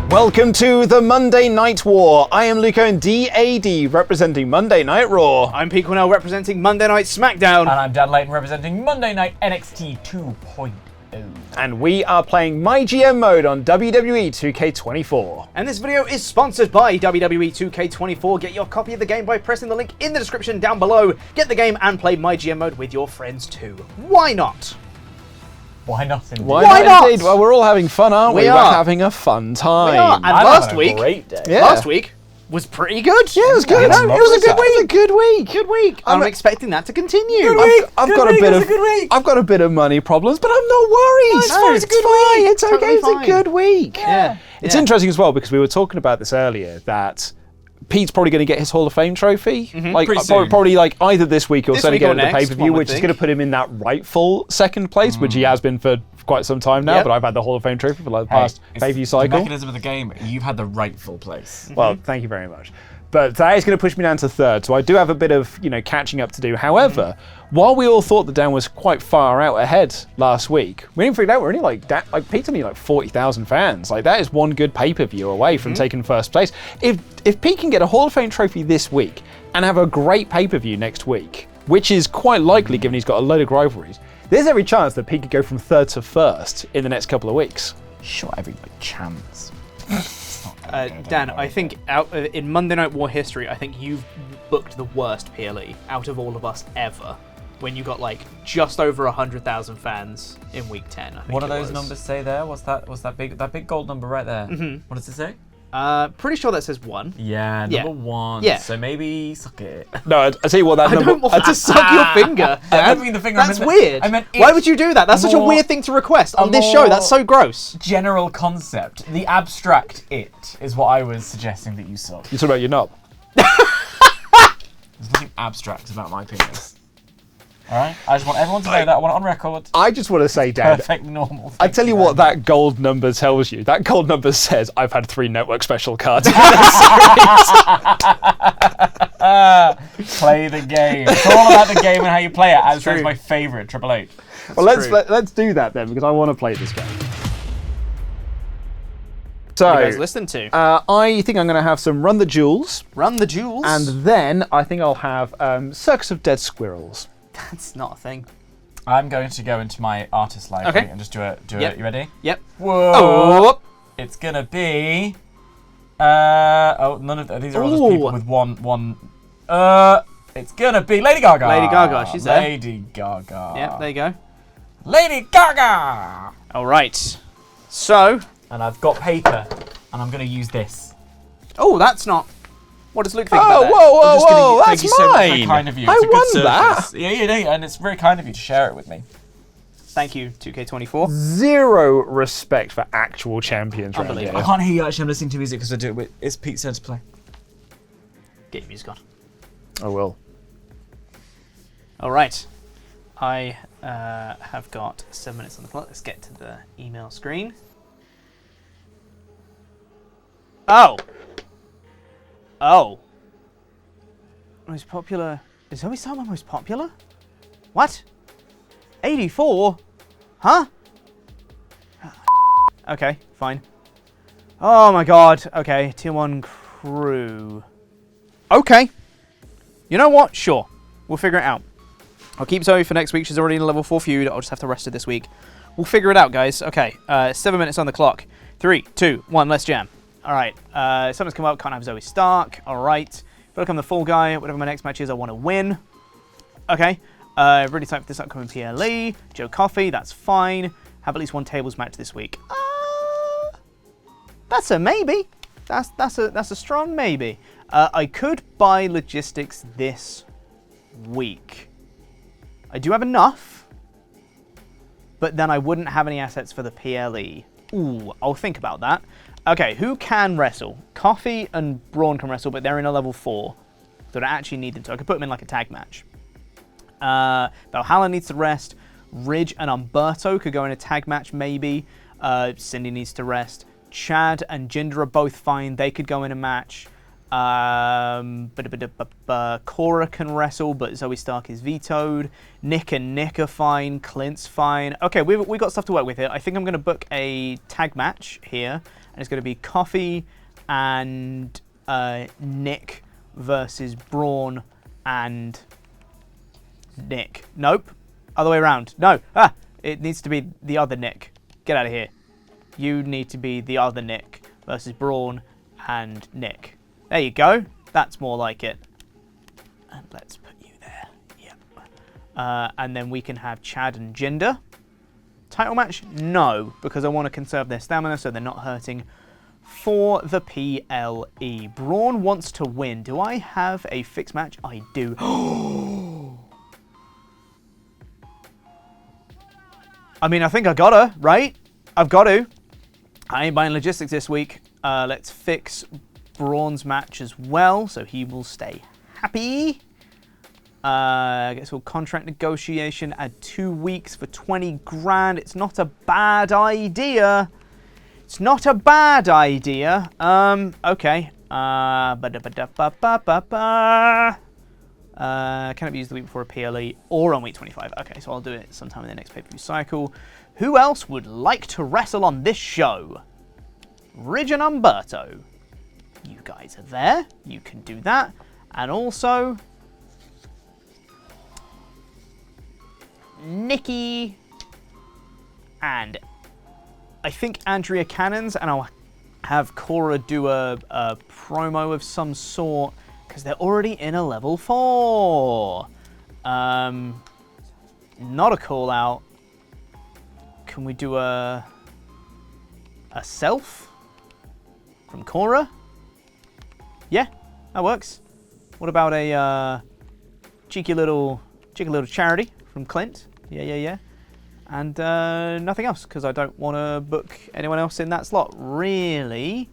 Welcome to the Monday Night War. I am Luco and DAD representing Monday Night Raw. I'm Pete Cornell representing Monday Night Smackdown. And I'm Dan Layton representing Monday Night NXT 2.0. And we are playing MyGM mode on WWE 2K24. And this video is sponsored by WWE 2K24. Get your copy of the game by pressing the link in the description down below. Get the game and play MyGM mode with your friends too. Why not? Why not indeed? Why not? Indeed? Well, we're all having fun, aren't we? We are. We're having a fun time. We are. And last week, great day. Yeah. last week was pretty good. Yeah, it was good. You know, it was a good week. It was a good week. Good week. I'm expecting that to continue. I've got a bit of money problems, but I'm not worried. No, it's fine. It's a good fine. week. It's okay. Totally It's fine. a good week. Yeah. It's interesting as well because we were talking about this earlier that Pete's probably going to get his Hall of Fame trophy, like Pretty soon. probably like either this week or This certainly week or get it at the next, pay-per-view, one would which is think. going to put him in that rightful second place, which he has been for quite some time now. Yep. But I've had the Hall of Fame trophy for like the past pay-per-view cycle. The mechanism of the game, you've had the rightful place. Well, thank you very much. But that is going to push me down to third, so I do have a bit of catching up to do. However, while we all thought that Dan was quite far out ahead last week, we didn't figure out we're only like Pete's only like 40,000 fans. Like that is one good pay-per-view away from taking first place. If Pete can get a Hall of Fame trophy this week and have a great pay-per-view next week, which is quite likely given he's got a load of rivalries, there's every chance that Pete could go from third to first in the next couple of weeks. Sure, every chance. Dan, I think in Monday Night War history, I think you've booked the worst PLE out of all of us ever. When you got like just over 100,000 fans in week 10. I think What do those numbers say there? What's that big gold number right there? What does it say? Pretty sure that says 1. Yeah, number 1. Yeah. So maybe suck it. No, I tell you what, that I number. don't want to suck your finger. I Dan. don't mean the finger. That's weird. I meant Why would you do that? That's such a more- weird thing to request on this more- show. That's so gross. General concept. The abstract it is what I was suggesting that you saw. You talk about your knob. There's nothing abstract about my penis. Alright? I just want everyone to know that. I want it on record. I just want to say, Dan, Perfect, normal. I tell you what that gold number tells you. That gold number says I've had 3 network special cards. Play the game. It's all about the game and how you play it. As true. is my favourite, Triple H. Well, true. let's do that then because I want to play this game. So, What are you guys listening to? I think I'm going to have some Run the Jewels, Run the Jewels. and then I think I'll have Circus of Dead Squirrels. That's not a thing. I'm going to go into my artist library Okay. and just do it. Yep. You ready? Yep. Whoa. Oh. It's gonna be. None of these are all just people Ooh. with one. It's gonna be Lady Gaga. Lady Gaga, she's there. Lady Gaga. Yeah, there you go. Lady Gaga. All right. So, And I've got paper, and I'm gonna use this. oh, that's not. What does Luke think about Oh, that? whoa, Thank that's you so much. Very mine. kind of you. I It's a good won that. service. Yeah, and it's very kind of you to share it with me. Thank you, 2K24. Zero respect for actual champions around here. I can't hear you actually. I'm listening to music because I do it with. It's Pete's turn to play. Get your music on. I will. All right. I have got 7 minutes on the clock. Let's get to the email screen. Oh. Oh. Most popular. Is Zoe Stark my most popular? What? 84? Huh? Okay, fine. Oh my god. Okay, tier 1 crew. Okay. You know what? Sure. We'll figure it out. I'll keep Zoe for next week. She's already in a level 4 feud. I'll just have to rest her this week. We'll figure it out, guys. Okay, 7 minutes on the clock. 3, 2, 1, let's jam. Alright, something's come up. Can't have Zoe Stark. Alright. Feel like I'm the fall guy. Whatever my next match is, I want to win. Okay. Really type for this upcoming PLE. Joe Coffey, that's fine. Have at least 1 tables match this week. That's a maybe. That's a strong maybe. I could buy logistics this week. I do have enough, but then I wouldn't have any assets for the PLE. Ooh, I'll think about that. Okay, who can wrestle? Coffey and Braun can wrestle, but they're in a level 4. So I actually need them to. I could put them in like a tag match. Valhalla needs to rest. Ridge and Umberto could go in a tag match maybe. Cindy needs to rest. Chad and Jinder are both fine. They could go in a match. Cora can wrestle, but Zoe Stark is vetoed. Nick and Nick are fine. Clint's fine. Okay, we got stuff to work with here. I think I'm going to book a tag match here, and it's going to be Coffee and Nick versus Braun and Nick. Nope. Other way around. No. It needs to be the other Nick. Get out of here. You need to be the other Nick versus Braun and Nick. There you go. That's more like it. And let's put you there. Yep. And then we can have Chad and Jinder. Title match? No, because I want to conserve their stamina so they're not hurting for the PLE. Braun wants to win. Do I have a fixed match? I do. I mean, I think I gotta, right? I've got to. I ain't buying logistics this week. Let's fix Braun's match as well, so he will stay happy. I guess we'll contract negotiation, add 2 weeks for 20 grand. It's not a bad idea. It's not a bad idea. Okay. Can it be used the week before a PLE or on week 25? Okay, so I'll do it sometime in the next pay-per-view cycle. Who else would like to wrestle on this show? Ridge and Umberto. You guys are there. You can do that. And also Nikki and I think Andrea Cannons, and I'll have Cora do a promo of some sort because they're already in a level 4. Not a call out. Can we do a self from Cora? Yeah, that works. What about a cheeky little charity from Clint? Yeah. And nothing else, because I don't want to book anyone else in that slot, really.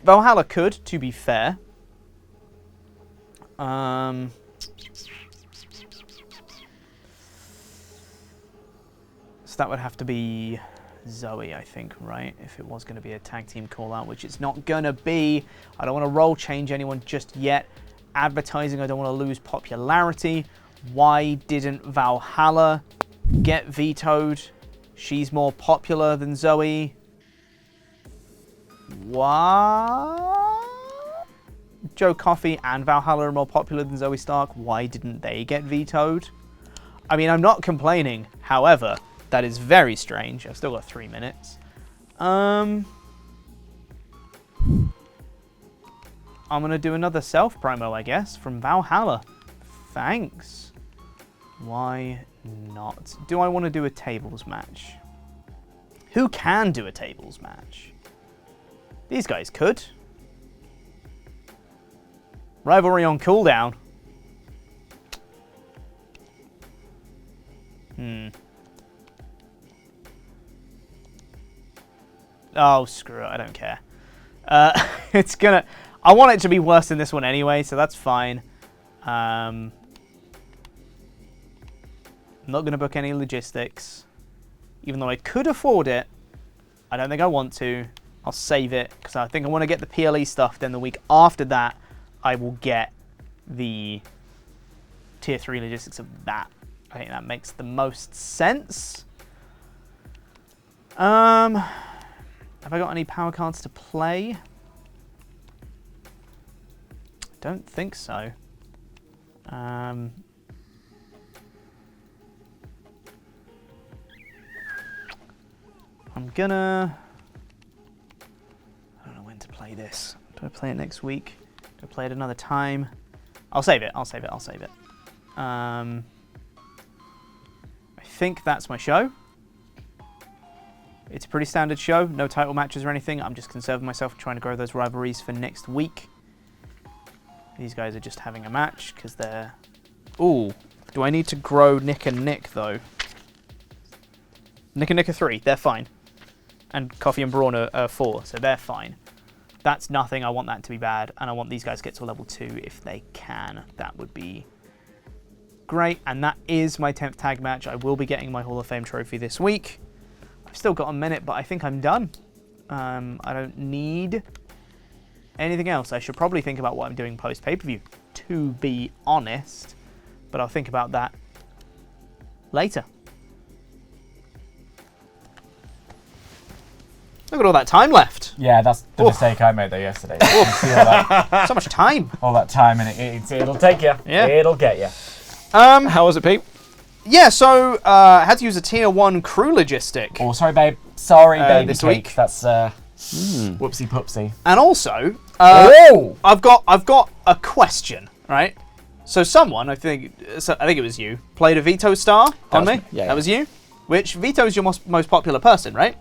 Valhalla could, to be fair. So that would have to be Zoe, I think, right? If it was going to be a tag team call-out, which it's not going to be. I don't want to role change anyone just yet. Advertising, I don't want to lose popularity. Why didn't Valhalla get vetoed? She's more popular than Zoe. What? Joe Coffey and Valhalla are more popular than Zoe Stark. Why didn't they get vetoed? I mean, I'm not complaining. However, that is very strange. I've still got 3 minutes. I'm going to do another self promo, I guess, from Valhalla. Thanks. Why not? Do I want to do a tables match? Who can do a tables match? These guys could. Rivalry on cooldown. Oh, screw it. I don't care. It's gonna... I want it to be worse than this one anyway, so that's fine. I'm not going to book any logistics. Even though I could afford it, I don't think I want to. I'll save it, because I think I want to get the PLE stuff. Then the week after that, I will get the Tier 3 logistics of that. I think that makes the most sense. Have I got any power cards to play? Don't think so. I'm gonna... I don't know when to play this. Do I play it next week? Do I play it another time? I'll save it. I think that's my show. It's a pretty standard show. No title matches or anything. I'm just conserving myself, trying to grow those rivalries for next week. These guys are just having a match because they're... Ooh. Do I need to grow Nick and Nick, though? Nick and Nick are 3. They're fine. And Coffee and Braun are 4, so they're fine. That's nothing. I want that to be bad. And I want these guys to get to a level 2 if they can. That would be great. And that is my 10th tag match. I will be getting my Hall of Fame trophy this week. I've still got a minute, but I think I'm done. I don't need anything else. I should probably think about what I'm doing post pay-per-view, to be honest. But I'll think about that later. Look at all that time left. Yeah, that's the mistake I made there yesterday. You see So much time. all that time, and it'll take you. Yeah. It'll get you. How was it, Pete? Yeah, so I had to use a tier 1 crew logistic. Oh, sorry, babe. Sorry, baby this cake. week. That's whoopsie poopsie. And also, Oh! I've got a question, right? So someone, I think it was you, played a Veto star on me. Yeah, that was you. Which Veto is your most popular person, right?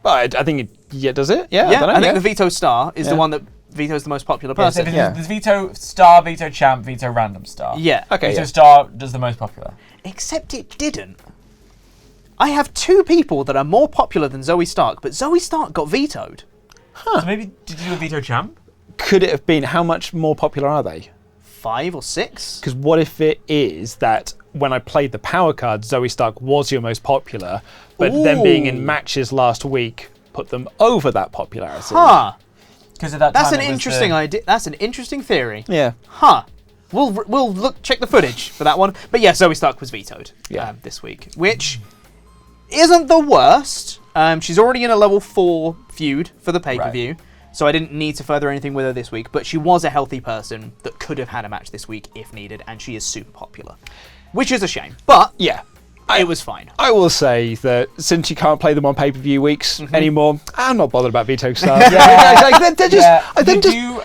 But I think does it? Yeah, Yeah, I, don't know, I think the Veto star is the one that Veto's the most popular person. There's Veto Star, Veto Champ, Veto Random Star. Yeah. Okay. Veto Star does the most popular. Except it didn't. I have 2 people that are more popular than Zoe Stark, but Zoe Stark got vetoed. So maybe did you do a Veto Champ? Could it have been? How much more popular are they? 5 or 6? Because what if it is that when I played the power card, Zoe Stark was your most popular, but them being in matches last week put them over that popularity? Huh. Because of that. That's time an it was interesting idea. That's an interesting theory. Yeah. Huh. We'll check the footage for that one. But yeah, Zoe Stark was vetoed this week, which isn't the worst. She's already in a level 4 feud for the pay-per-view, so I didn't need to further anything with her this week, but she was a healthy person that could have had a match this week if needed, and she is super popular, which is a shame. But Yeah. it was fine. I will say that since you can't play them on pay-per-view weeks anymore, I'm not bothered about Veto Stars.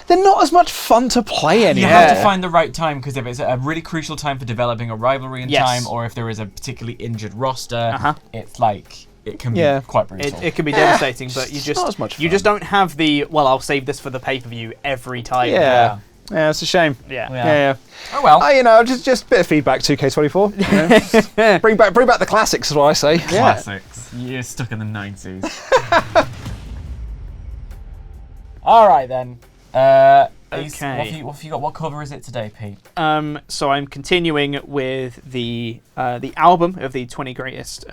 They're not as much fun to play anymore. You have to find the right time, because if it's a really crucial time for developing a rivalry in Yes. time, or if there is a particularly injured roster, it's like it can be quite brutal. It can be devastating, but you not as much fun. just don't have the I'll save this for the pay-per-view every time. Yeah, it's a shame. Yeah. Oh well. Just a bit of feedback, 2K24. Bring back the classics, is what I say. Classics. You're stuck in the 90s. All right then. Okay. What have you got? What cover is it today, Pete? So I'm continuing with the album of the 20 greatest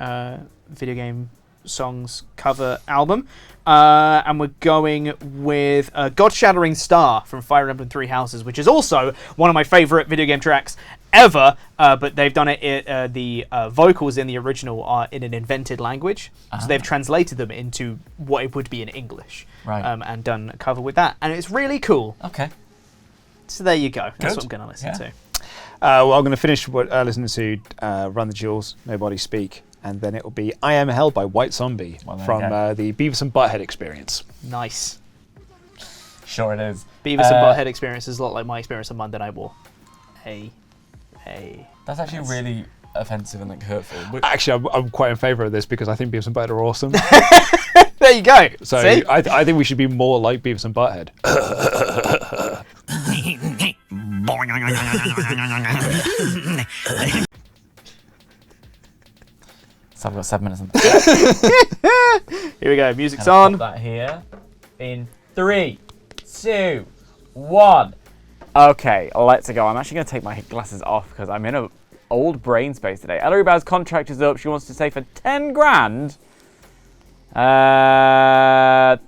video game songs cover album, and we're going with God Shattering Star from Fire Emblem Three Houses, which is also one of my favorite video game tracks ever. But they've done it. The vocals in the original are in an invented language, so they've translated them into what it would be in English, and done a cover with that, and it's really cool. Okay. So there you go. That's what I'm going to listen to. Well, I'm going to finish listening to Run the Jewels, Nobody Speak, and then it will be I Am Hell by White Zombie from the Beavis and Butthead experience. Nice. Sure it is. Beavis and Butthead experience is a lot like my experience on Monday Night War. Hey. That's actually really offensive and like hurtful. Actually, I'm quite in favour of this because I think Beavis and Butthead are awesome. There you go. So See? I think we should be more like Beavis and Butthead. So I've got 7 minutes on that. Here we go. Music's Put on. that here in 3, 2, 1. Okay, let's go. I'm actually going to take my glasses off because I'm in an old brain space today. Ellery Bow's contract is up. She wants to stay for 10 grand. I'm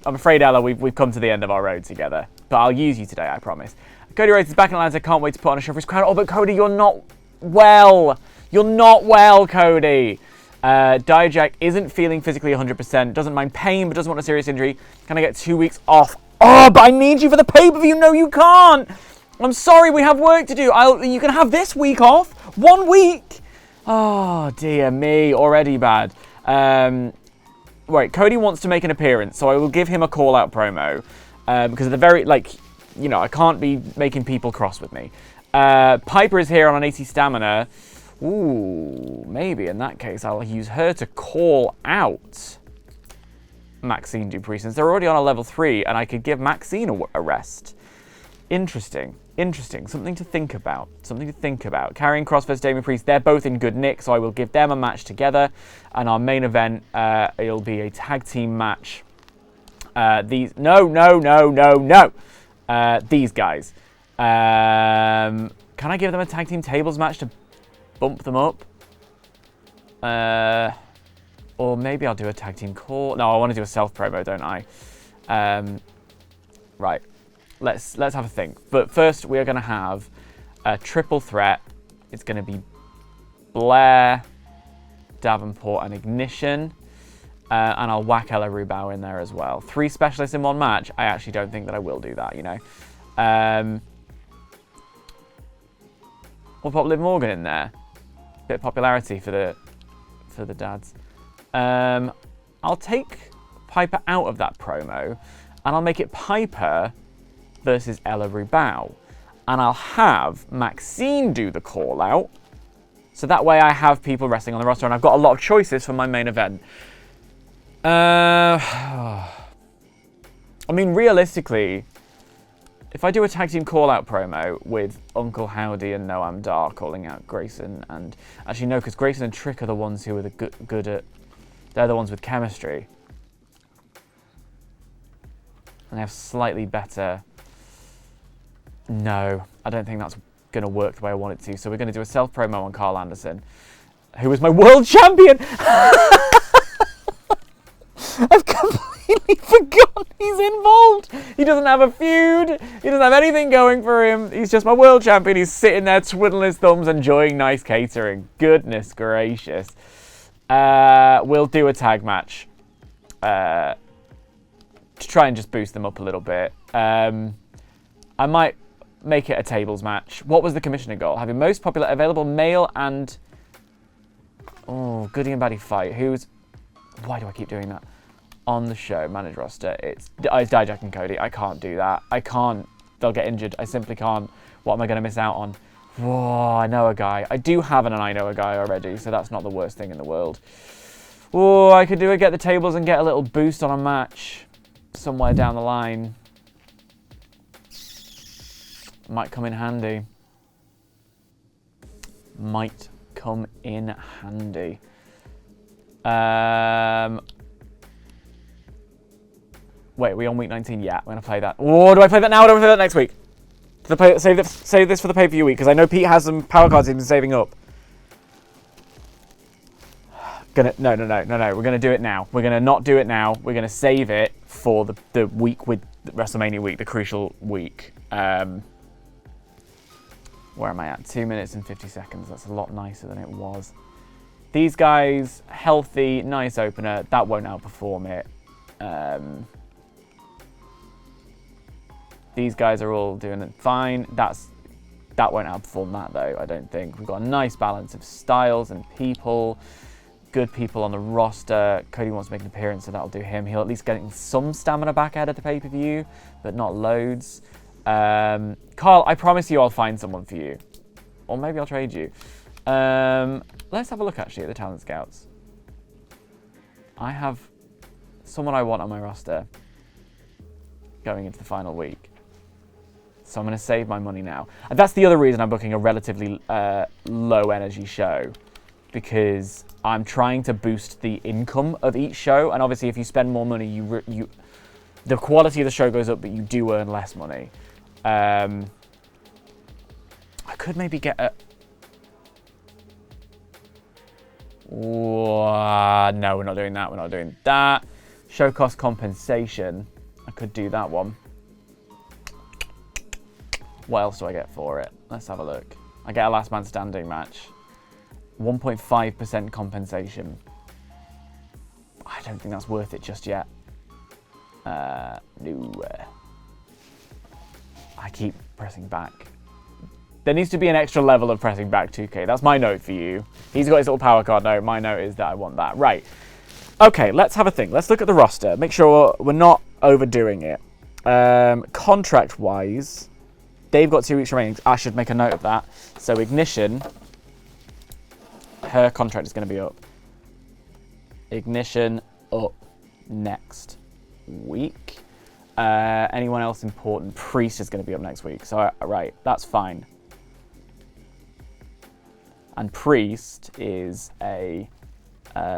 afraid, Ella, we've come to the end of our road together. But I'll use you today, I promise. Cody Rhodes is back in Atlanta. Can't wait to put on a show for his crowd. Oh, but Cody, you're not well. You're not well, Cody. Dijak isn't feeling physically 100%. Doesn't mind pain, but doesn't want a serious injury. Can I get 2 weeks off? Oh, but I need you for the pay-per-view. No, you can't. I'm sorry, we have work to do. You can have this week off. 1 week. Oh, dear me. Already bad. Right, Cody wants to make an appearance, so I will give him a call-out promo. Because at the very, I can't be making people cross with me. Piper is here on an 80 stamina. Ooh, maybe in that case I'll use her to call out Maxine Dupree, since they're already on a level 3, and I could give Maxine a rest. Interesting. Something to think about. Karrion Kross versus Damien Priest, they're both in good nick, so I will give them a match together. And our main event, it'll be a tag team match. These guys. Can I give them a tag team tables match to bump them up? Or maybe I'll do a tag team call. No, I want to do a self promo, don't I? Right. Let's have a think. But first, we are going to have a triple threat. It's going to be Blair, Davenport, and Ignition. And I'll whack Ella Rubau in there as well. 3 specialists in one match. I actually don't think that I will do that, you know. We'll pop Liv Morgan in there. Bit of popularity for the dads. I'll take Piper out of that promo, and I'll make it Piper versus Ella Rubau. And I'll have Maxine do the call out. So that way I have people wrestling on the roster, and I've got a lot of choices for my main event. I mean, realistically, if I do a tag team call-out promo with Uncle Howdy and Noam Dar calling out Grayson, and actually no, because Grayson and Trick are the ones who are the good at, they're the ones with chemistry, and they have slightly better. No, I don't think that's going to work the way I want it to. So we're going to do a self promo on Carl Anderson, who is my world champion. I've completely forgotten he's involved. He doesn't have a feud. He doesn't have anything going for him. He's just my world champion. He's sitting there twiddling his thumbs, enjoying nice catering. Goodness gracious. We'll do a tag match to try and just boost them up a little bit. I might make it a tables match. What was the commissioner goal? Having most popular available male and... Oh, Goody and Baddie fight. Why do I keep doing that? On the show, manage roster, it's Dijak and Cody. I can't do that. I can't. They'll get injured. I simply can't. What am I going to miss out on? Whoa, I know a guy. I do have an I know a guy already, so that's not the worst thing in the world. Oh, I could do it, get the tables and get a little boost on a match somewhere down the line. Might come in handy. Might come in handy. Wait, are we on week 19? Yeah, we're going to play that. Oh, do I play that now or do I play that next week? Save this for the pay-per-view week, because I know Pete has some power cards he's been saving up. No. We're going to do it now. We're going to not do it now. We're going to save it for the week with WrestleMania week, the crucial week. Where am I at? 2 minutes and 50 seconds. That's a lot nicer than it was. These guys, healthy, nice opener. That won't outperform it. These guys are all doing it fine. That won't outperform that though, I don't think. We've got a nice balance of styles and people. Good people on the roster. Cody wants to make an appearance, so that'll do him. He'll at least get some stamina back ahead of the pay-per-view, but not loads. Carl, I promise you I'll find someone for you. Or maybe I'll trade you. Let's have a look actually at the talent scouts. I have someone I want on my roster going into the final week. So I'm going to save my money now. And that's the other reason I'm booking a relatively low energy show, because I'm trying to boost the income of each show. And obviously if you spend more money, the quality of the show goes up, but you do earn less money. I could maybe get a... No, we're not doing that. We're not doing that. Show cost compensation. I could do that one. What else do I get for it? Let's have a look. I get a last man standing match. 1.5% compensation. I don't think that's worth it just yet. No. I keep pressing back. There needs to be an extra level of pressing back 2K. That's my note for you. He's got his little power card note. My note is that I want that. Right. Okay, let's have a think. Let's look at the roster. Make sure we're not overdoing it. Contract-wise, they've got 2 weeks remaining. I should make a note of that. So Ignition, her contract is going to be up. Ignition up next week. Anyone else important? Priest is going to be up next week. So, right, that's fine. And Priest is a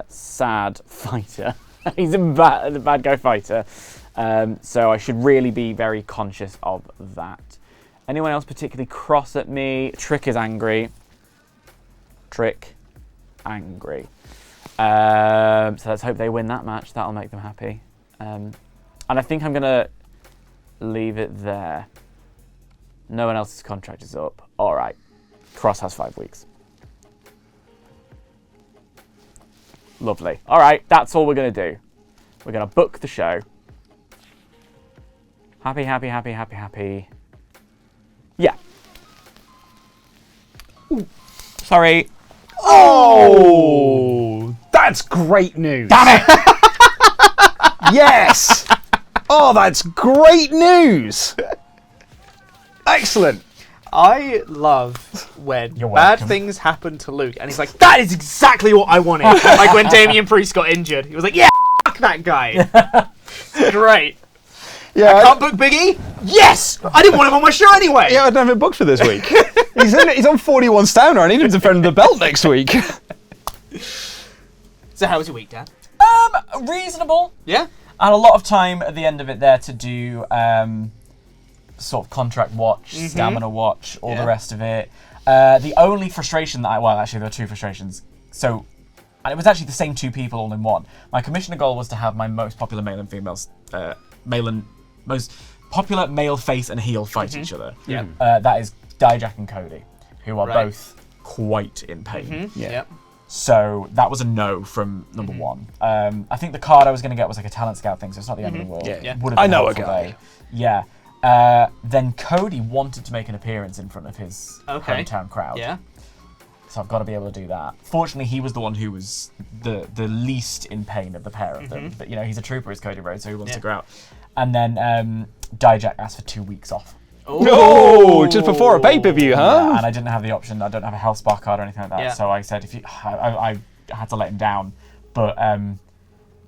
sad fighter. He's a bad guy fighter. So I should really be very conscious of that. Anyone else particularly cross at me? Trick is angry. Trick, angry. So let's hope they win that match. That'll make them happy. And I think I'm going to Leave it there. No one else's contract is up. All right. Cross has 5 weeks. Lovely. All right, that's all we're going to do. We're going to book the show. Happy, happy, happy, happy, happy. Yeah. Ooh. Sorry. Oh, that's great news. Damn it! Yes. Oh, that's great news. Excellent. I love when You're bad welcome. things happen to Luke, and he's like, "That is exactly what I wanted." Like when Damian Priest got injured, he was like, "Yeah, fuck that guy." Great. Yeah, I can't book Big E. Yes, I didn't want him on my show anyway. yeah, I don't have it booked for this week. He's on 41 Stowner. I need him to defend the belt next week. So how was your week, Dan? Reasonable. Yeah. I had a lot of time at the end of it there to do sort of contract watch, stamina watch, all the rest of it. The only frustration that actually there were 2 frustrations. So, and it was actually the same 2 people all in one. My commissioner goal was to have my most popular male and females, most popular male face and heel fight each other. Yeah. That is Dijak and Cody, who are Right. both quite in pain. Yeah. So that was a no from number 1. I think the card I was going to get was like a talent scout thing, so it's not the end of the world. Yeah. It would have I been know a helpful guy. though. Yeah. Then Cody wanted to make an appearance in front of his hometown crowd. Yeah. So I've got to be able to do that. Fortunately, he was the one who was the least in pain of the pair of them. But, he's a trooper, is Cody Rhodes, so he wants to go out. And then Dijak asked for 2 weeks off. Oh, just before a pay-per-view, huh? Yeah, and I didn't have the option. I don't have a health spa card or anything like that. Yeah. So I said, I had to let him down. But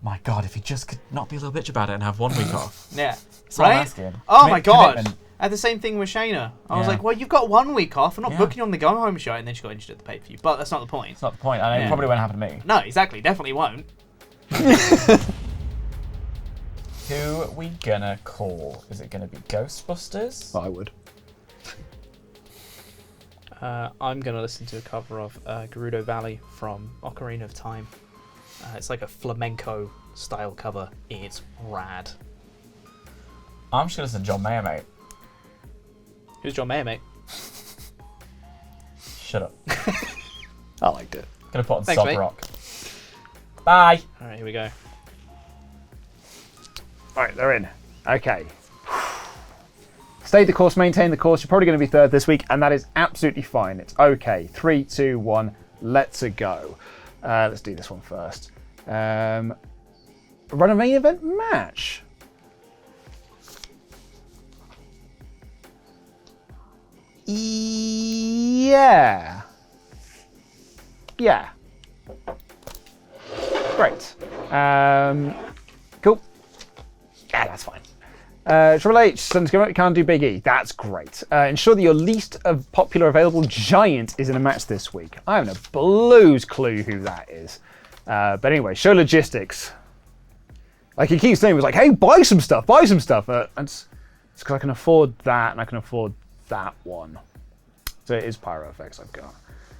my God, if he just could not be a little bitch about it and have 1 week off. Yeah. That's all I'm Right? asking. Oh my God. Commitment. I had the same thing with Shayna. I was Yeah. like, well, you've got 1 week off. I'm not Yeah. booking you on the go home show, and then she got injured at the pay-per-view. But that's not the point. It's not the point. And it probably won't happen to me. No, exactly. Definitely won't. Who we gonna call? Is it gonna be Ghostbusters? I would. I'm going to listen to a cover of Gerudo Valley from Ocarina of Time. It's like a flamenco style cover. It's rad. I'm just gonna listen to John Mayer, mate. Who's John Mayer, mate? Shut up. I liked it. Gonna put on Thanks, Sob mate. Rock. Bye. All right, here we go. All right, they're in. Okay. Stay the course, maintain the course. You're probably going to be 3rd this week, and that is absolutely fine. It's okay. 3, 2, 1, let's go. Let's do this one first. Run a main event match. Yeah. Yeah. Great. Cool. Yeah, that's fine. Triple H, Sun's can't do Big E. That's great. Ensure that your least popular available giant is in a match this week. I haven't a blues clue who that is. But anyway, show logistics. Like he keeps saying, he was like, hey, buy some stuff. And it's because I can afford that and I can afford that one. So it is Pyro Effects I've got.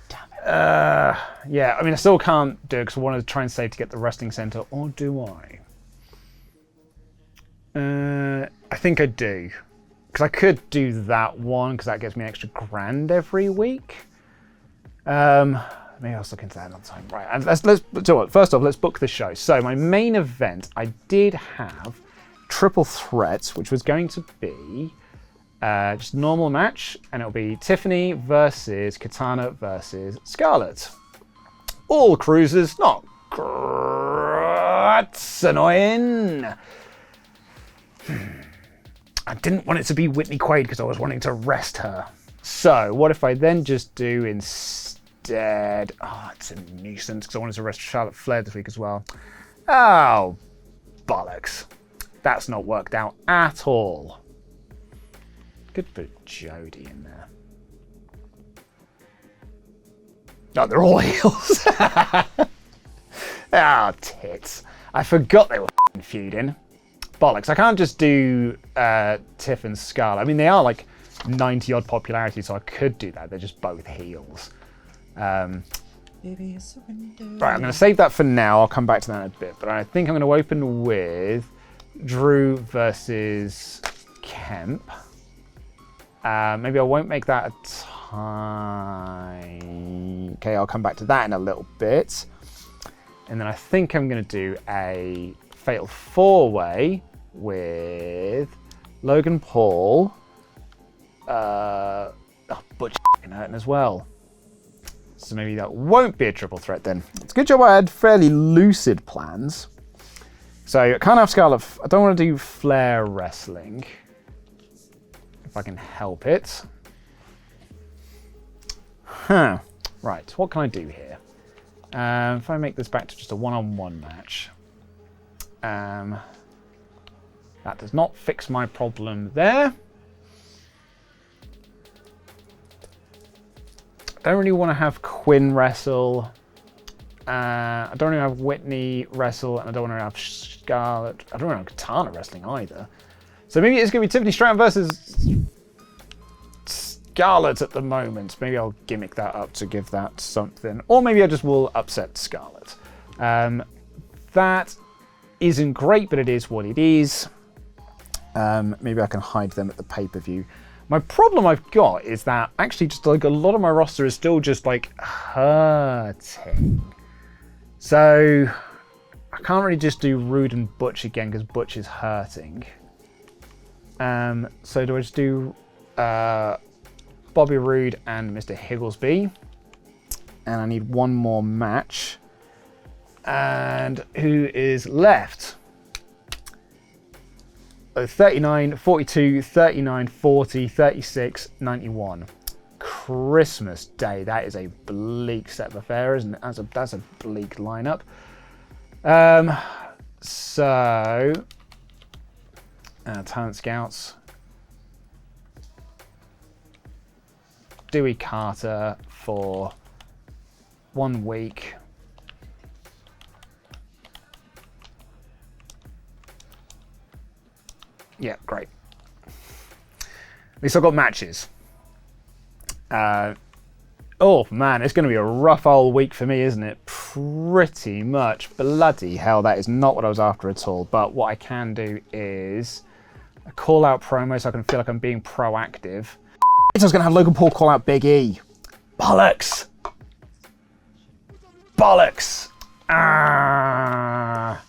Damn it. Yeah, I mean, I still can't do it because I want to try and save to get the Wrestling Center, or do I? I think I do. Because I could do that one, because that gets me an extra $1,000 every week. Maybe I'll look into that another time. Right, and let's so what, first off, let's book the show. So my main event, I did have triple threats, which was going to be just a normal match, and it'll be Tiffany versus Katana versus Scarlett. All cruisers, not that's annoying. I didn't want it to be Whitney Quaid because I was wanting to rest her. So what if I then just do instead... Oh, it's a nuisance because I wanted to rest Charlotte Flair this week as well. Oh, bollocks. That's not worked out at all. Good for Jodie in there. Oh, they're all heels. Ah, tits. I forgot they were feuding. Bollocks. I can't just do Tiff and Scarlett. I mean, they are like 90 odd popularity, so I could do that. They're just both heels. Right, I'm going to save that for now. I'll come back to that in a bit. But I think I'm going to open with Drew versus Kemp. Maybe I won't make that a tie. Okay, I'll come back to that in a little bit. And then I think I'm going to do a Fatal 4-Way with Logan Paul, Butch Hurting as well. So maybe that won't be a triple threat then. It's a good job I had fairly lucid plans. So I can't have Scarlett. I don't want to do Flair wrestling. If I can help it. Huh. Right, what can I do here? If I make this back to just a one-on-one match. That does not fix my problem there. I don't really want to have Quinn wrestle. I don't want to have Whitney wrestle, and I don't want to have Scarlett. I don't want to have Katana wrestling either. So maybe it's going to be Tiffany Stratton versus Scarlett at the moment. Maybe I'll gimmick that up to give that something. Or maybe I just will upset Scarlett. That isn't great, but it is what it is. Maybe I can hide them at the pay-per-view. My problem I've got is that actually just like a lot of my roster is still just like hurting. So I can't really just do Rude and Butch again because Butch is hurting. So do I just do Bobby Roode and Mr. Higglesby? And I need one more match. And who is left? 39, 42, 39, 40, 36, 91. Christmas Day. That is a bleak set of affairs, and that's a bleak lineup. So, talent scouts. Dewey Carter for 1 week. Yeah, great. At least I've got matches. Oh man, it's going to be a rough old week for me, isn't it? Pretty much. Bloody hell, that is not what I was after at all. But what I can do is a call out promo so I can feel like I'm being proactive. I was going to have Logan Paul call out Big E. Bollocks! Bollocks! Ah!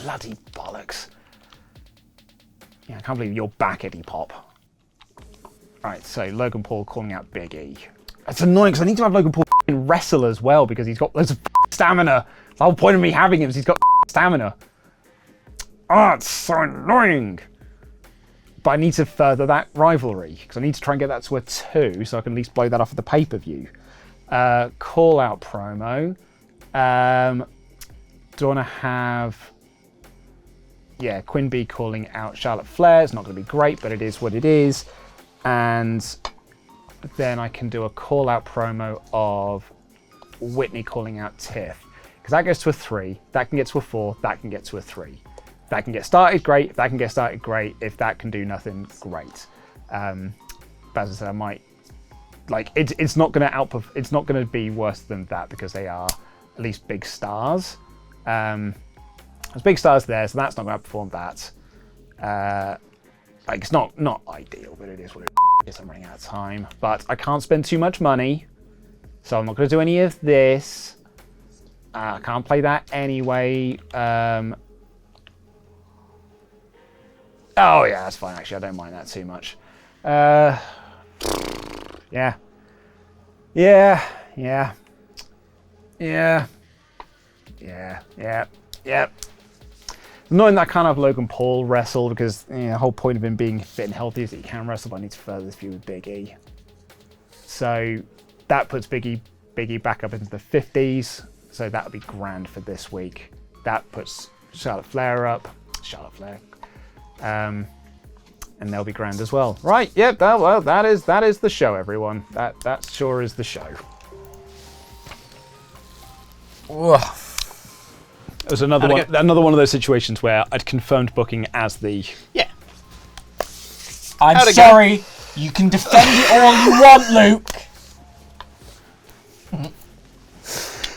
Bloody bollocks. Yeah, I can't believe you're back, Eddie Pop. Alright, so Logan Paul calling out Big E. That's annoying because I need to have Logan Paul wrestle as well because he's got loads of stamina. The whole point of me having him is he's got stamina. Oh, it's so annoying. But I need to further that rivalry because I need to try and get that to a 2 so I can at least blow that off at the pay-per-view. Call out promo. Do I want to have... Yeah, Quinn B calling out Charlotte Flair. It's not going to be great, but it is what it is. And then I can do a call-out promo of Whitney calling out Tiff. Because that goes to a 3, that can get to a 4, that can get to a 3. If that can get started, great. If that can get started, great. If that can do nothing, great. But as I said, I might... Like, it's not going to it's not going to be worse than that because they are at least big stars. There's big stars there, so that's not going to outperform that. Like, it's not ideal, but it is what it is. I'm running out of time. But I can't spend too much money, so I'm not going to do any of this. I can't play that anyway. Oh, yeah, that's fine, actually. I don't mind that too much. Yeah. Yeah. Yeah. Yeah. Yeah. Yeah. Knowing that I can't have Logan Paul wrestle because the whole point of him being fit and healthy is that he can wrestle, but I need to further this feud with Big E. So that puts Big E back up into the 50s. So that would be grand for this week. That puts Charlotte Flair up. And they'll be grand as well. Right, yep, that is the show, everyone. That sure is the show. It was another one of those situations where I'd confirmed booking as the... Yeah. I'm sorry. You can defend it all you want, Luke.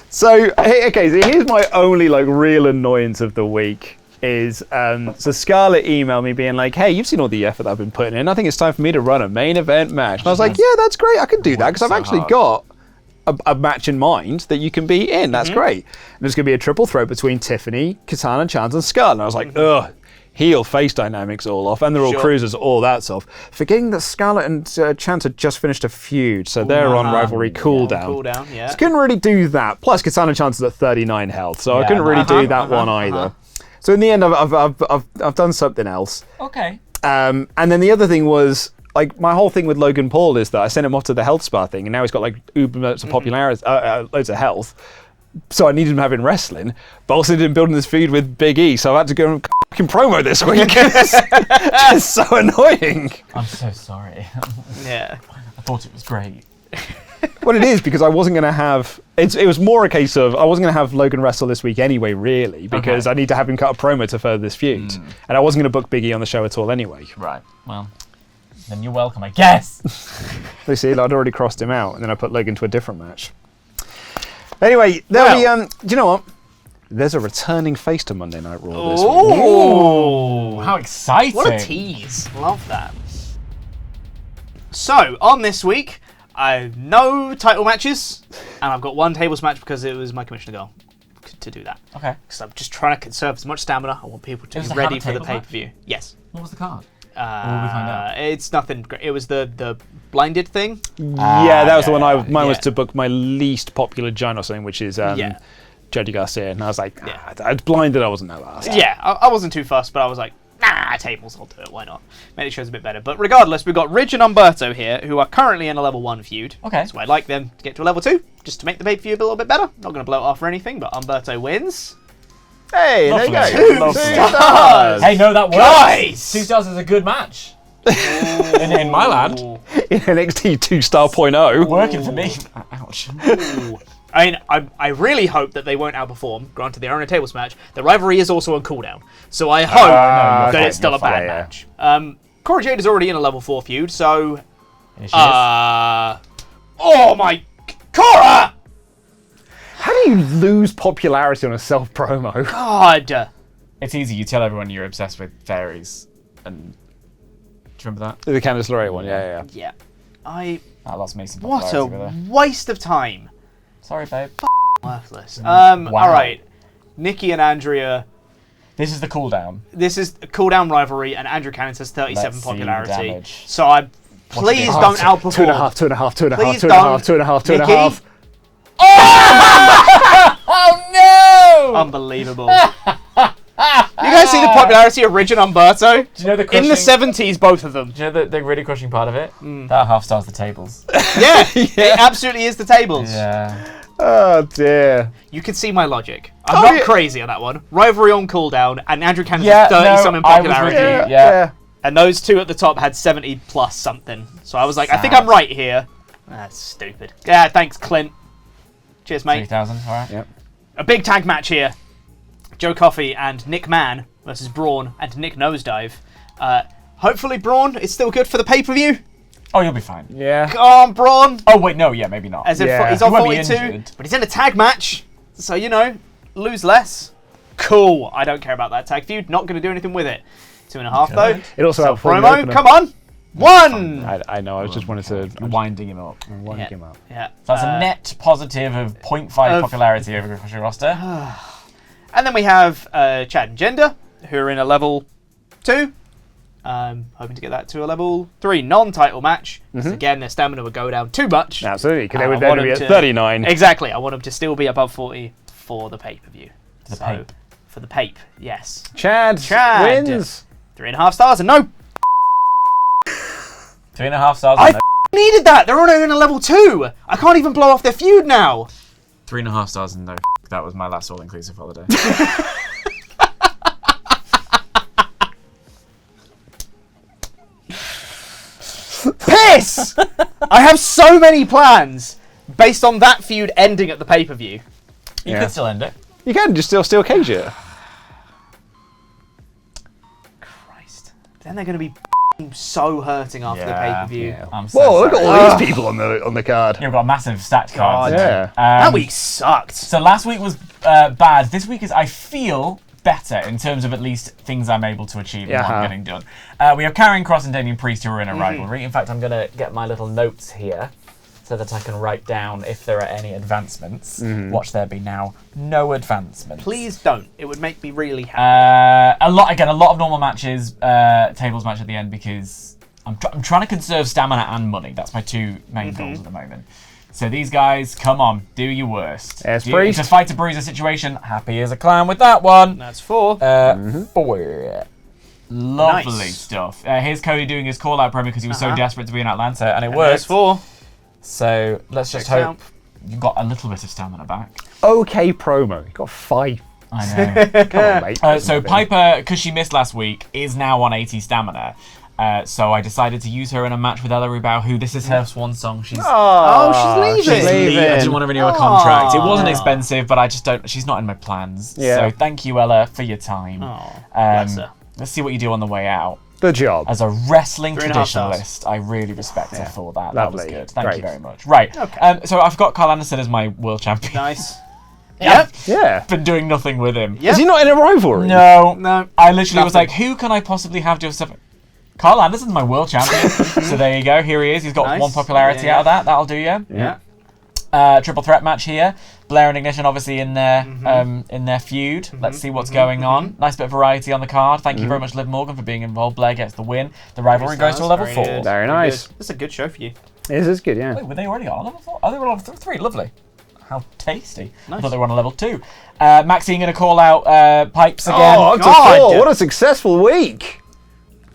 So, okay, so here's my only like real annoyance of the week is, so Scarlett emailed me being like, hey, you've seen all the effort that I've been putting in. I think it's time for me to run a main event match. And I was like, yeah, that's great. I can do that because I've actually got a match in mind that you can be in. That's great. And there's going to be a triple threat between Tiffany, Katana, Chance, and Scarlett. And I was like, ugh. Heel face dynamics all off, and they're all cruisers, all that stuff. Forgetting that Scarlett and Chance had just finished a feud, so they're on rivalry cooldown. Cooldown, yeah. So couldn't really do that. Plus, Katana Chance is at 39 health, so I couldn't really do that one either. So in the end, I've done something else. Okay. And then the other thing was, like, my whole thing with Logan Paul is that I sent him off to the health spa thing, and now he's got like uber loads of popularity, loads of health. So I needed him having wrestling, but also didn't build this feud with Big E, so I had to go and fucking promo this week. It's so annoying. I'm so sorry. Yeah. I thought it was great. Well, it is, because I wasn't going to have... It was more a case of, I wasn't going to have Logan wrestle this week anyway, really, because I need to have him cut a promo to further this feud. And I wasn't going to book Big E on the show at all anyway. Right, well, then you're welcome, I guess. You see, I'd already crossed him out, and then I put Logan to a different match. Anyway, there'll be, do you know what? There's a returning face to Monday Night Raw this week. Ooh, how exciting. What a tease. Love that. So, on this week, I have no title matches, and I've got one tables match because it was my commissioner goal to do that. Okay. Because I'm just trying to conserve as much stamina. I want people to be ready for the pay-per-view. Yes. What was the card? Will we find out? It's nothing great. It was the blinded thing. Yeah, that was the one. Mine was to book my least popular giant or something, which is Jody Garcia. And I was like, I was blinded. I wasn't that last. Yeah, I wasn't too fussed, but I was like, nah, tables, I'll do it. Why not? Made the shows a bit better. But regardless, we've got Ridge and Umberto here, who are currently in a level 1 feud. Okay. So I'd like them to get to a level 2, just to make the pay-per-view a little bit better. Not going to blow it off or anything, but Umberto wins. Hey, there you go. 2 stars. Hey, no, that works. Guys! 2 stars is a good match. in my land. In NXT 2.0. Working for me. Ouch. I mean, I really hope that they won't outperform. Granted, they are in a tables match. The rivalry is also on cooldown. So I hope that it's still a bad match. Cora Jade is already in a level 4 feud, so... Here she is. Oh my... Cora! How do you lose popularity on a self-promo? God! It's easy. You tell everyone you're obsessed with fairies. And... Do you remember that? The Candice LeRae one, yeah. Yeah. That lost me some What popularity a with her. waste of time. Sorry, babe. Worthless. Wow. Alright. Nikki and Andrea... This is the cooldown. This is a cooldown rivalry, and Andrew Cannon has 37 Let's see the popularity. damage. So please don't outperform. 2.5, 2.5, 2.5, Please 2.5, 2.5, 2.5. Oh no! Unbelievable. You guys see the popularity of Ridge and Umberto? Do you know the crushing... In the 70s, both of them. Do you know the really crushing part of it? That half stars the tables. Yeah, it absolutely is the tables. Yeah. Oh dear. You can see my logic. I'm not crazy on that one. Rivalry on cooldown, and Andrew Cannon has 30-something popularity. Yeah. And those two at the top had 70 plus something. So I was like, I think I'm right here. That's stupid. Yeah, thanks, Clint. Cheers, mate. 3,000, alright. Yep. A big tag match here. Joe Coffey and Nick Mann versus Braun and Nick Nosedive. Hopefully Braun is still good for the pay-per-view. Oh, you'll be fine. Yeah. Come on, Braun. Oh, wait, no, yeah, maybe not. As if Yeah. he's on He won't be 42, injured. but he's in a tag match. So, you know, lose less. Cool. I don't care about that tag feud. Not going to do anything with it. 2.5, though. It also helped for the promo. opener. Come on. 1. I know. I just wanted to. You're winding him up. Wind him up. Yeah. So that's a net positive of 0.5 popularity over across your roster. And then we have Chad and Gender, who are in a level 2. Hoping to get that to a level 3 non-title match. So again, their stamina would go down too much. Absolutely, because they would then be at 39. Exactly. I want them to still be above 40 for the pay-per-view. The pape. For the pape, yes. Chad wins. 3.5 stars and no. 3.5 stars. I needed that. They're only in a level 2. I can't even blow off their feud now. 3.5 stars and no. That was my last all-inclusive holiday. Piss! I have so many plans based on that feud ending at the pay-per-view. You could still end it. You can just still cage it. Christ. Then they're going to be so hurting after the pay-per-view. Yeah. I'm so Whoa, look at sorry. all these people on the card. You've got massive stat cards. Yeah. That week sucked. So last week was bad. This week is, I feel, better in terms of at least things I'm able to achieve and what I'm getting done. We have Karrion Kross and Damian Priest who are in a rivalry. In fact, I'm going to get my little notes here so that I can write down if there are any advancements. Watch there be now no advancements. Please don't. It would make me really happy. A lot of normal matches, tables match at the end because I'm trying to conserve stamina and money. That's my two main goals at the moment. So these guys, come on, do your worst. Yes, It's a fight to bruiser situation. Happy as a clown with that one. That's 4. 4. Lovely stuff. Here's Cody doing his call-out promo because he was so desperate to be in Atlanta, and it worked. That's 4. So let's just hope you got a little bit of stamina back. Okay promo. You got 5. I know. Come on, mate. So Piper, because she missed last week, is now on 80 stamina. So I decided to use her in a match with Ella Rubao, who this is her swan song. She's she's leaving. I didn't want to renew a contract. It wasn't expensive, but I just don't. She's not in my plans. Yeah. So thank you, Ella, for your time. Bless her. Let's see what you do on the way out. Good job. As a wrestling 3.5 traditionalist, I really respect her for that. That was Lovely. good. Thank you Great. very much. Right. Okay. So I've got Carl Anderson as my world champion. Nice. Yeah. Been doing nothing with him. Yep. Is he not in a rivalry? No. No. I literally was Nothing. like, who can I possibly have do stuff? Carl Anderson's my world champion. So there you go. Here he is. He's got Nice. 1 popularity out of that. That'll do you. Yeah. Triple threat match here. Blair and Ignition obviously in their feud. Let's see what's going on. Nice bit of variety on the card. Thank you very much, Liv Morgan, for being involved. Blair gets the win. The rivalry goes to a level 4. Good. Very nice. Good. That's a good show for you. This is good, yeah. Wait, were they already on a level 4? Oh, they were on level 3. Lovely. How tasty. I Nice. thought they were on a level 2. Maxine going to call out Pipes again. Oh, up to God. 4. What a successful week.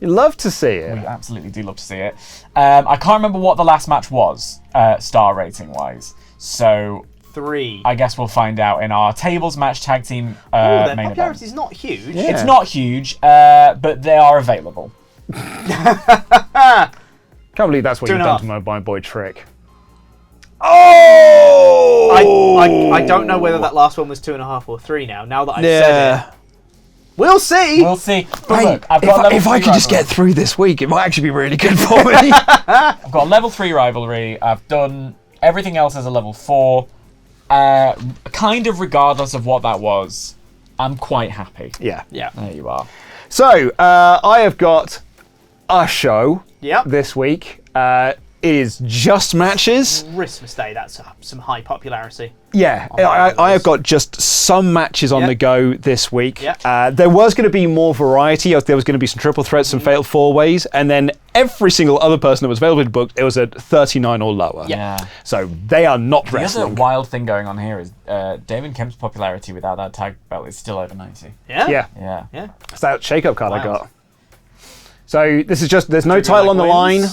You love to see it. We absolutely do love to see it. I can't remember what the last match was, star rating wise. So 3. I guess we'll find out in our tables match tag team Their main event. popularity's not huge. Yeah. It's not huge, but they are available. Can't believe that's what you've 2.5. done to my boy Trick. Oh! I don't know whether that last one was 2.5 or 3 now that I've said it. We'll see. We'll see. But Hey, look, I've got a level if I 3 could just rivalry. get through this week, it might actually be really good for me. I've got a level 3 rivalry. I've done everything else as a level 4. Kind of regardless of what that was, I'm quite happy. Yeah. Yeah. There you are. So, I have got a show Yep. this week. It is just matches. Christmas Day, that's some high popularity. Yeah, I have got just some matches on Yep. the go this week. Yep. There was going to be more variety. There was going to be some triple threats, some fatal 4-ways, and then every single other person that was available to book, it was at 39 or lower. Yeah. So they are not The other wrestling. wild thing going on here is Damon Kemp's popularity without that tag belt is still over 90. Yeah? Yeah, Yeah. Yeah. it's that shake-up card I Wild. got. So this is just, there's no Trigger title on the wins. line.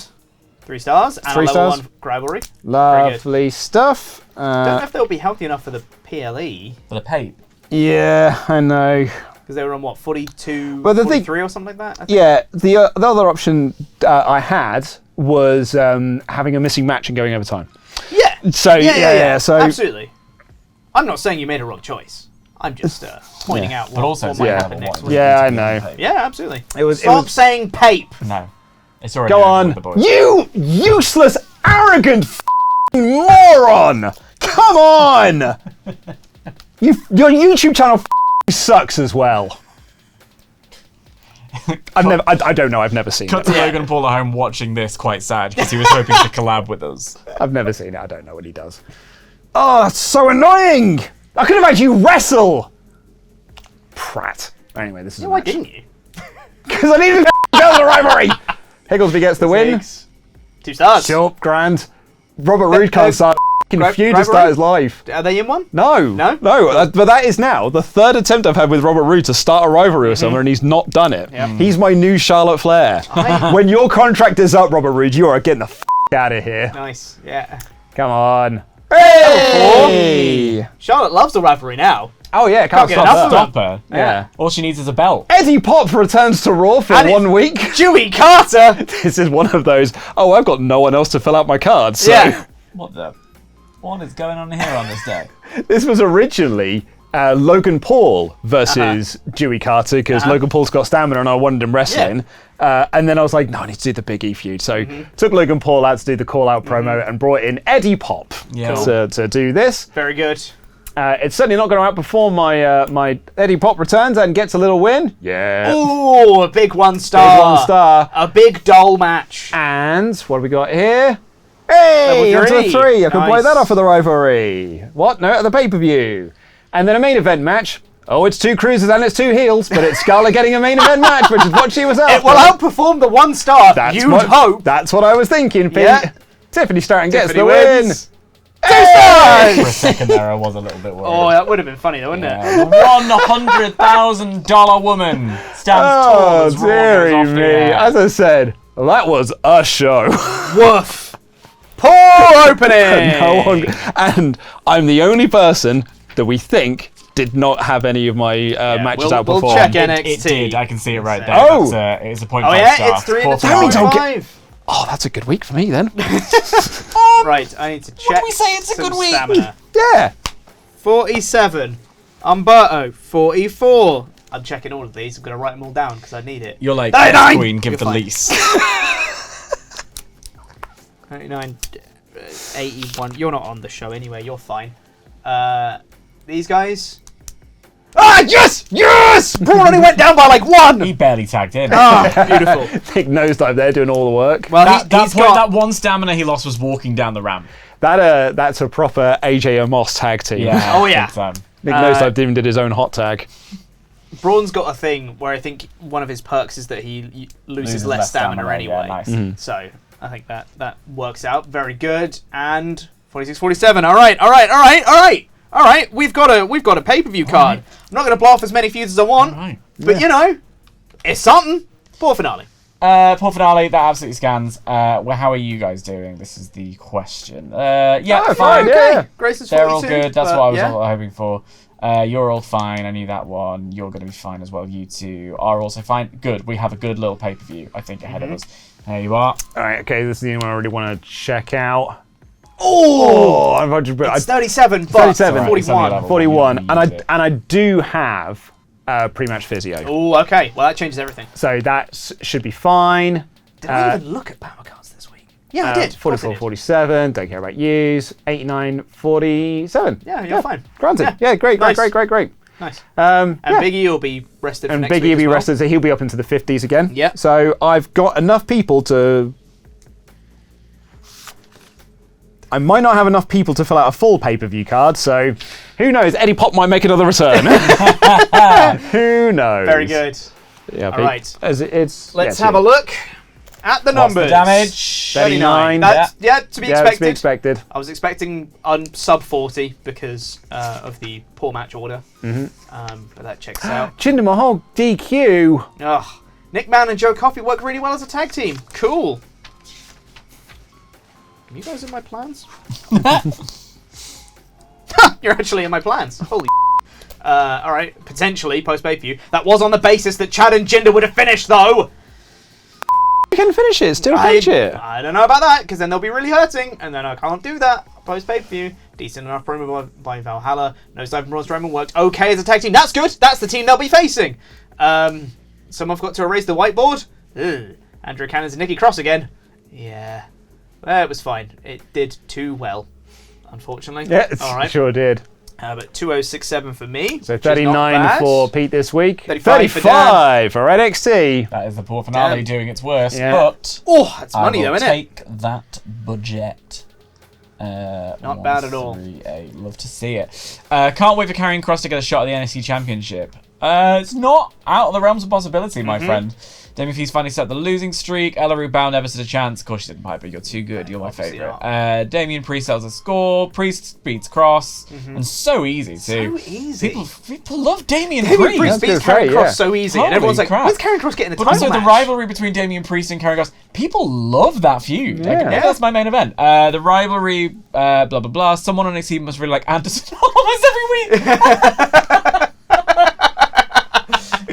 3 stars. And 3 a level stars. 1 rivalry. Lovely stuff. Don't know if they'll be healthy enough for the PLE. For the Pape. Yeah, I know. Because they were on, what, 42, Well, the thing- 43 or something like that? Yeah, the other option I had was having a missing match and going overtime. Yeah. So Yeah. so Absolutely. I'm not saying you made a wrong choice. I'm just pointing out But what, also, what it's might yeah. happen next what- week. Yeah, I know. Yeah, absolutely. It was- Stop saying pape. No. It's already Go over on, with the boys. you useless, arrogant moron! Come on! Your YouTube channel sucks as well. I don't know. I've never seen Cut it. to Logan Paul at home watching this quite sad because he was hoping to collab with us. I've never seen it. I don't know what he does. Oh, that's so annoying! I could have made you wrestle. Prat. Anyway, this is Why didn't you? because I needed to build the rivalry. Higglesby gets the win. 2 stars. Sure, grand. Robert Roode can't start a feud to start his life. Are they in one? No. No? But that is now the 3rd attempt I've had with Robert Roode to start a rivalry with someone, and he's not done it. He's my new Charlotte Flair. When your contract is up, Robert Roode, you are getting the out of here. Nice. Yeah. Come on. Hey! Charlotte loves the rivalry now. Oh yeah, can't get stop enough that. of Stop her. Yeah. All she needs is a belt. Eddie Pop returns to Raw for And 1 week. Dewey Carter. This is one of those, oh, I've got no one else to fill out my cards. So Yeah. What is going on here on this day? this was originally Logan Paul versus Dewey Carter, because Logan Paul's got stamina and I wanted him wrestling. And then I was like, no, I need to do the Big E feud. So took Logan Paul out to do the call-out promo and brought in Eddie Pop to do this. Very good. It's certainly not going to outperform my Eddie Pop returns and gets a little win. Yeah. Ooh, a big 1-star. Big 1-star. A big doll match. And what have we got here? Hey, Level 3. 3. I can play Nice. that off of the rivalry. What? No, at the pay-per-view. And then a main event match. Oh, it's 2 cruisers and it's 2 heels, but it's Scarlett getting a main event match, which is what she was after. It will outperform the 1-star. You'd hope. That's what I was thinking, Pete. Yeah. Tiffany Stratton gets Tiffany the win. wins. 2 stars! For a second there, I was a little bit worried. Oh, that would have been funny, though, wouldn't it? The $100,000 woman stands tall Oh, as Raw goes dearie off the me. air. As I said, that was a show. Woof. Poor opening. No one, and I'm the only person that we think did not have any of my matches outperformed. We'll check It NXT. did. I can see it right there. Oh. It's a 0.5 Oh, yeah, star. it's 3 in the Fourth That means round. I'll top get- 5. Oh, that's a good week for me then. Right, I need to check. What do we say? It's a some good week. Stamina. Yeah. 47. Umberto, 44. I'm checking all of these. I'm going to write them all down because I need it. You're like, 39. Queen, give You're the fine. lease. 99, 81. You're not on the show anyway. You're fine. These guys. Ah, yes! Yes! Braun only went down by like 1. He barely tagged in. Ah, beautiful. Big nosedive there doing all the work. Well, That one stamina he lost was walking down the ramp. That's a proper AJ Amos tag team. Oh, yeah. big time. Big nosedive even did his own hot tag. Braun's got a thing where I think one of his perks is that he loses less stamina anyway. Yeah, nice. So I think that works out very good. And 46, 47. All right. We've got a pay-per-view card. Right. I'm not going to blow off as many feuds as I want, Right. but you know, it's something. Poor finale. Poor finale, that absolutely scans. Well, how are you guys doing? This is the question. Yeah, Oh, fine. fine, yeah. Grayson's They're 42, all good. That's but what I was yeah. all hoping for. You're all fine. I knew that one. You're going to be fine as well. You two are also fine. Good. We have a good little pay-per-view, I think, ahead of us. There you are. All right, okay, this is the only one I really want to check out. Oh, It's 37, but 37, 41. 41, You and need it. I do have pre-match physio, Oh, okay. Well, that changes everything. so that should be fine. Did I even look at power cards this week? Yeah, I did. Of course I 44, did. 47, don't care about yous. 89, 47. Yeah, you're fine. Granted. Yeah, great. Nice. Nice. And Yeah. Big E will be rested for And next Big week E will be as well. rested, so he'll be up into the 50s again. Yeah. So I've got enough people to... I might not have enough people to fill out a full pay-per-view card, so who knows? Eddie Pop might make another return. Who knows? Very good. Yeah, All right. Let's Have a look at the What's the numbers. damage? 39. That's, to be Yeah, expected. to be expected. I was expecting sub 40 because of the poor match order. But that checks out. Jinder Mahal DQ. Ugh. Nick Mann and Joe Coffey work really well as a tag team. Cool. Are you guys in my plans? You're actually in my plans. Holy all right, potentially post-pay-per-view. That was on the basis that Chad and Jinder would have finished, though. You can finish it. Still finish it. I don't know about that, because then they'll be really hurting, and then I can't do that post-pay-per-view. Decent enough promo by Valhalla. No side from Braun Strowman worked okay as a tag team. That's good. That's the team they'll be facing. Someone forgot to erase the whiteboard. Ugh. Andrew Cannon's and Nikki Cross again. Yeah. It was fine. It did too well, unfortunately. Yeah, it All right. sure did. But 2067 for me. So which is not 39 bad. for Pete this week. 35 for 35 for NXT. That is the poor finale Damn. doing its worst, Yeah. but Oh, that's I money will though, isn't it? take that budget. Not bad at all. 138. Love to see it. Can't wait for Karrion Kross to get a shot at the NXT Championship. It's not out of the realms of possibility, my friend. Damien Feast finally set the losing streak. Ella Rubao never stood a chance. Of course, she didn't, Piper. You're too good. You're my Obviously favourite. Damien Priest sells a score. Priest beats Cross. And so easy, too. So easy. People love Damien Damien Priest. Priest beats That's good, Karrion Kross yeah. so easy, Holy and everyone's like, crap. "When's Karrion Kross getting the But title also the match?" rivalry between Damien Priest and Karrion Kross. People love that feud. Like, Yeah. maybe that's my main event. The rivalry, blah, blah, blah. Someone on NXT must really like Anderson almost every week.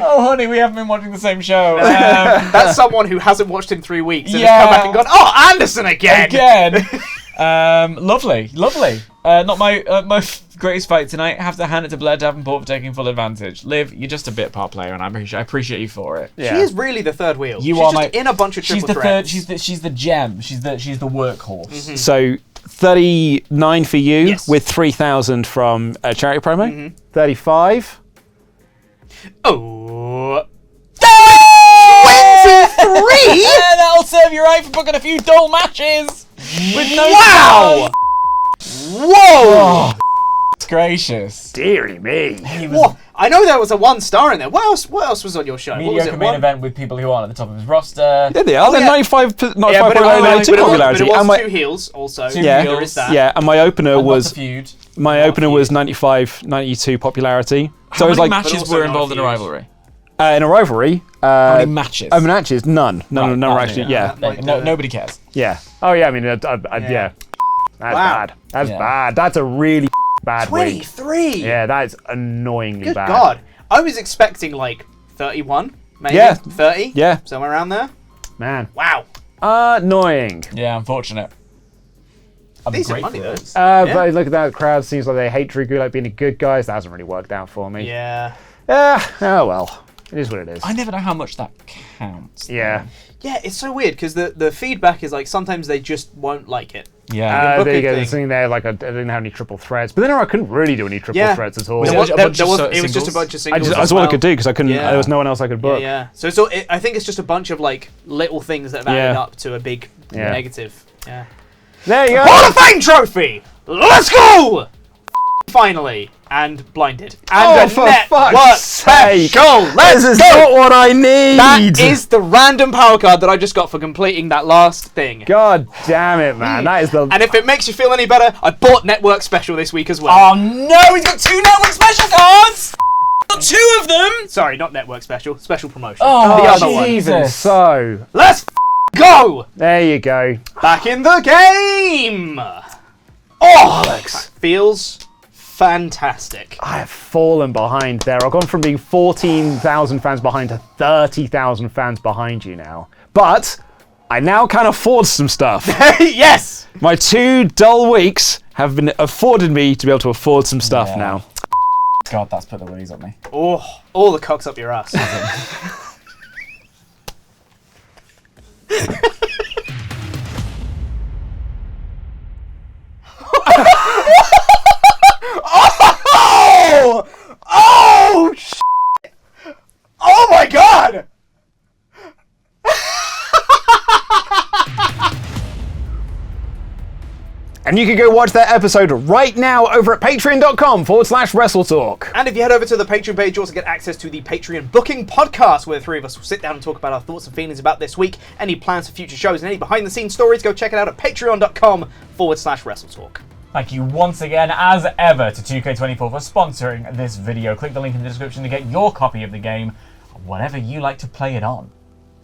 Oh, honey, we haven't been watching the same show. That's someone who hasn't watched in 3 weeks and Yeah. has come back and gone, "Oh, Anderson again!" Again. Lovely. Not my most greatest fight tonight. Have to hand it to Blair Davenport for taking full advantage. Liv, you're just a bit part player, and I appreciate you for it. She is really the third wheel. You she's are just in a bunch of triple threats. She's the gem. She's the workhorse. So 39 for you Yes. with 3,000 from a charity promo. 35. Oh. 23? Yeah, that'll serve you right for booking a few dull matches. With no Wow! Whoa! Gracious. Deary me. What? I know there was a 1-star in there. What else was on your show? What was Mediocre it? main event with people who aren't at the top of his roster. Yeah, they are. They're yeah. 95 Yeah, but it, popularity. but it was And my- 2 heels also. Yeah. There is that. yeah, and my opener And was not the feud. my opener was 95, 92 popularity. So How it was many like matches also were not involved in a feuds. rivalry? in a rivalry. How many matches? Matches, none. None were actually. Yeah. Nobody cares. Yeah. Oh yeah. I mean, yeah. That's Wow. bad. That's Yeah. bad. That's a really bad week. 23. Yeah, that is annoyingly Good bad. God. I was expecting like 31, maybe. Yeah. 30. Yeah. Somewhere around there. Man. Wow. Annoying. Yeah, unfortunate. I'd be Decent money grateful. though. Yeah. But look at that crowd. Seems like they hate Drew Gulak being a good guy. So that hasn't really worked out for me. Yeah. Oh well. It is what it is. I never know how much that counts. Yeah. Yeah, it's so weird because the feedback is like sometimes they just won't like it. Yeah. book There a you go. thing. There's something there. Like I didn't have any triple threats, but then I couldn't really do any triple Yeah. threats at all. Was There it was, a there, bunch there of was, so- it was just a singles? bunch of singles. That's as all I well. could do because I couldn't. Yeah. There was no one else I could book. Yeah. So I think it's just a bunch of like little things that have added Yeah. up to a big Yeah. negative. Yeah. There you go. Hall of Fame trophy. Let's go. Finally, and blinded. And Oh, a for network fuck's sake. special. Let's This is go. not what I need. That is the random power card that I just got for completing that last thing. God damn it, man. That is the. And if it makes you feel any better, I bought Network Special this week as well. Oh no, he's got 2 network special cards! Got 2 of them! Sorry, not Network Special. Special promotion. Oh, the other one. even so. Let's go! There you go. Back in the game! Oh, that feels fantastic. I have fallen behind there. I've gone from being 14,000 fans behind to 30,000 fans behind you now. But I now can afford some stuff. Yes! My 2 dull weeks have been afforded me to be able to afford some stuff Yeah. now. God, that's put the willies on me. Oh, all the cocks up your ass. Oh! Oh, shit! Oh my god! And you can go watch that episode right now over at patreon.com/WrestleTalk. And if you head over to the Patreon page, you also get access to the Patreon Booking Podcast, where the 3 of us will sit down and talk about our thoughts and feelings about this week, any plans for future shows, and any behind-the-scenes stories. Go check it out at patreon.com/WrestleTalk. Thank you once again, as ever, to 2K24 for sponsoring this video. Click the link in the description to get your copy of the game, whatever you like to play it on.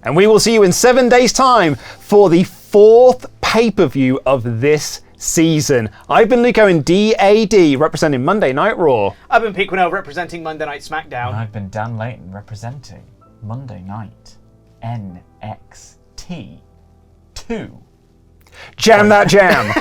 And we will see you in 7 days' time for the 4th pay-per-view of this season. I've been Luke Owen, DAD, representing Monday Night Raw. I've been Pete Quinnell, representing Monday Night SmackDown. And I've been Dan Layton, representing Monday Night NXT 2. Jam that jam.